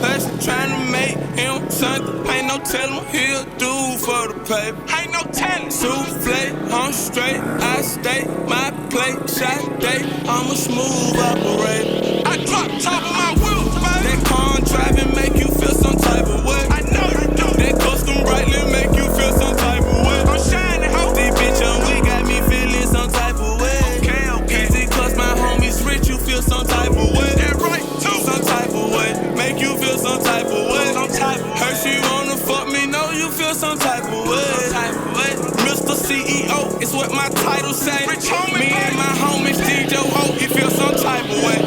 Us tryna make him something. Ain't no tellin' he'll do for the paper. Ain't no tellin'. Souffle, I'm straight. I stay my plate. Shot day, I'm a smooth operator. I drop top of my wheels, baby. That car driving make you feel some type of way. I know you do. That custom brightly make you feel some type of way. I'm shining, ho. This bitch on we got me feeling some type of way. Okay. Easy cause my homies rich, you feel some type of way. That right, too. Some type of way. Make you feel some type of way. Some type of way. Heard she wanna fuck me, know you feel some type of way. Some type of way. Mr. CEO is what my title say. Rich homie, me and my homies DJ O, you feel some type of way.